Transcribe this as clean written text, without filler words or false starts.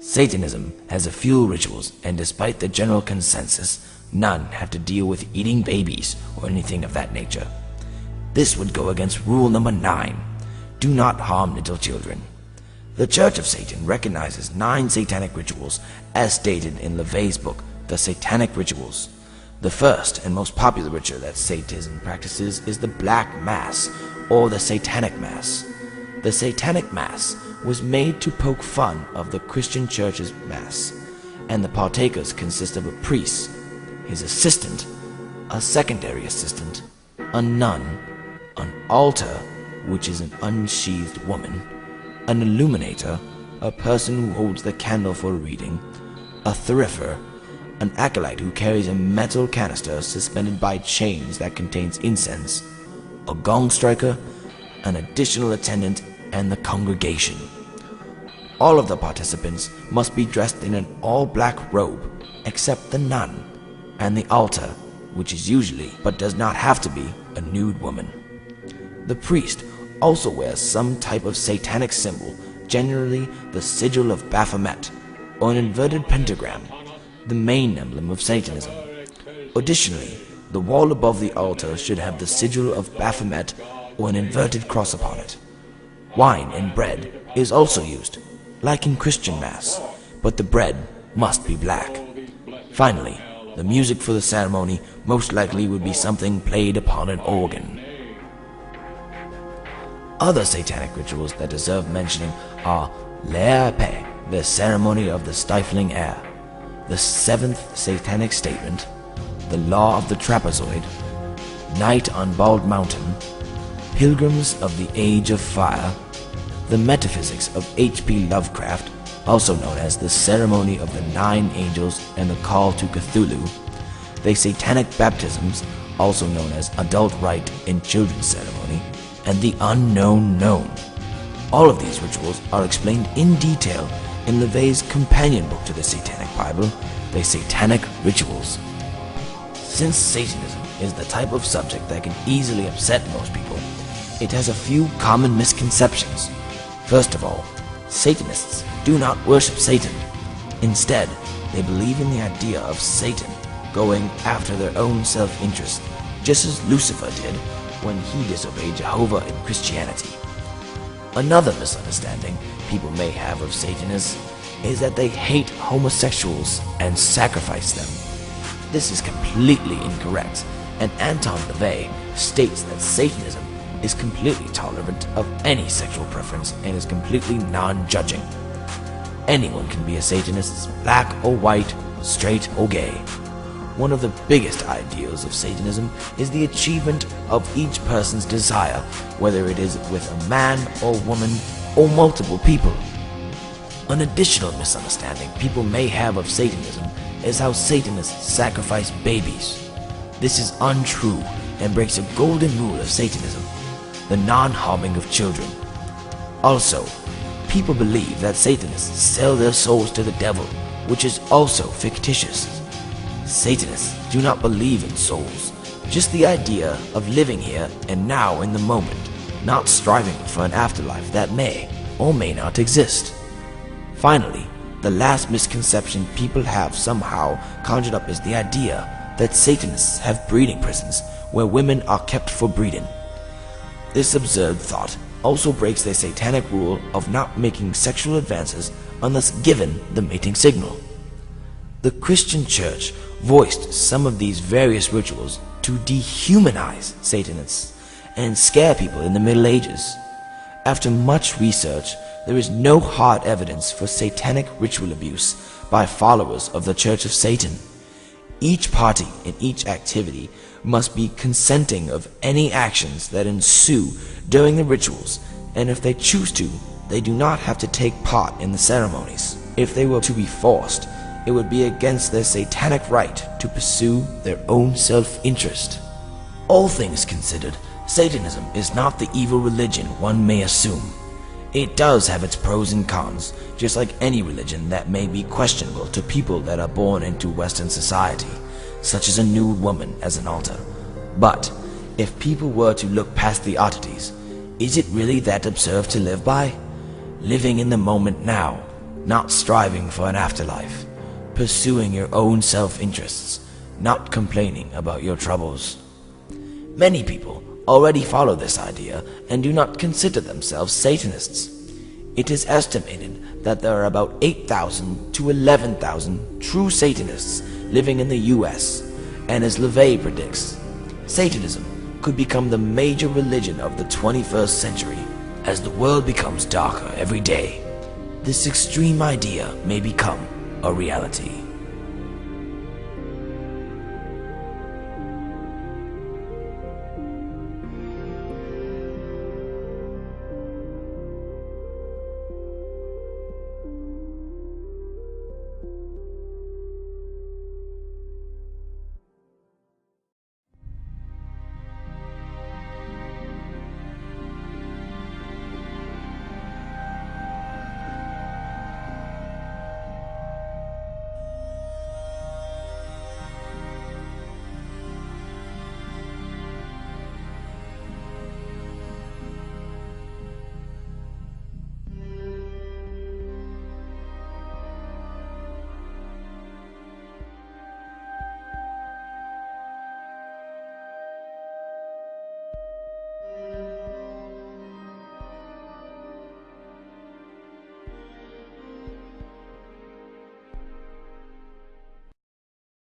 Satanism has a few rituals, and despite the general consensus, none have to deal with eating babies or anything of that nature. This would go against rule number 9, do not harm little children. The Church of Satan recognizes 9 satanic rituals as stated in LaVey's book, The Satanic Rituals. The first and most popular ritual that Satanism practices is the Black Mass, or the Satanic Mass. The Satanic Mass was made to poke fun of the Christian Church's Mass, and the partakers consist of a priest, his assistant, a secondary assistant, a nun, an altar, which is an unsheathed woman, an illuminator, a person who holds the candle for reading, a thurifer, an acolyte who carries a metal canister suspended by chains that contains incense, a gong striker, an additional attendant, and the congregation. All of the participants must be dressed in an all-black robe, except the nun, and the altar, which is usually, but does not have to be, a nude woman. The priest also wears some type of satanic symbol, generally the sigil of Baphomet, or an inverted pentagram, the main emblem of Satanism. Additionally, the wall above the altar should have the sigil of Baphomet or an inverted cross upon it. Wine and bread is also used, like in Christian Mass, but the bread must be black. Finally, the music for the ceremony most likely would be something played upon an organ. Other satanic rituals that deserve mentioning are L'Ape, the ceremony of the stifling air, the 7th satanic statement, the law of the trapezoid, night on Bald Mountain, pilgrims of the age of fire, the metaphysics of H.P. Lovecraft, also known as the ceremony of the 9 angels and the call to Cthulhu, the satanic baptisms, also known as adult rite and children's ceremony, and the unknown known. All of these rituals are explained in detail in LaVey's companion book to the Satanic Bible, The Satanic Rituals. Since Satanism is the type of subject that can easily upset most people, it has a few common misconceptions. First of all, Satanists do not worship Satan. Instead, they believe in the idea of Satan going after their own self-interest, just as Lucifer did when he disobeyed Jehovah in Christianity. Another misunderstanding people may have of Satanists is that they hate homosexuals and sacrifice them. This is completely incorrect, and Anton LaVey states that Satanism is completely tolerant of any sexual preference and is completely non-judging. Anyone can be a Satanist, black or white, straight or gay. One of the biggest ideals of Satanism is the achievement of each person's desire, whether it is with a man or woman or multiple people. An additional misunderstanding people may have of Satanism is how Satanists sacrifice babies. This is untrue and breaks a golden rule of Satanism, the non-harming of children. Also, people believe that Satanists sell their souls to the devil, which is also fictitious. Satanists do not believe in souls, just the idea of living here and now in the moment, not striving for an afterlife that may or may not exist. Finally, the last misconception people have somehow conjured up is the idea that Satanists have breeding prisons where women are kept for breeding. This absurd thought also breaks the satanic rule of not making sexual advances unless given the mating signal. The Christian Church voiced some of these various rituals to dehumanize Satanists and scare people in the Middle Ages. After much research, there is no hard evidence for satanic ritual abuse by followers of the Church of Satan. Each party in each activity must be consenting of any actions that ensue during the rituals, and if they choose to, they do not have to take part in the ceremonies. If they were to be forced, it would be against their satanic right to pursue their own self-interest. All things considered, Satanism is not the evil religion one may assume. It does have its pros and cons, just like any religion that may be questionable to people that are born into Western society, such as a nude woman as an altar. But if people were to look past the oddities, is it really that absurd to live by? Living in the moment now, not striving for an afterlife, pursuing your own self-interests, not complaining about your troubles. Many people already follow this idea and do not consider themselves Satanists. It is estimated that there are about 8,000 to 11,000 true Satanists living in the US, and as LaVey predicts, Satanism could become the major religion of the 21st century. As the world becomes darker every day, this extreme idea may become a reality.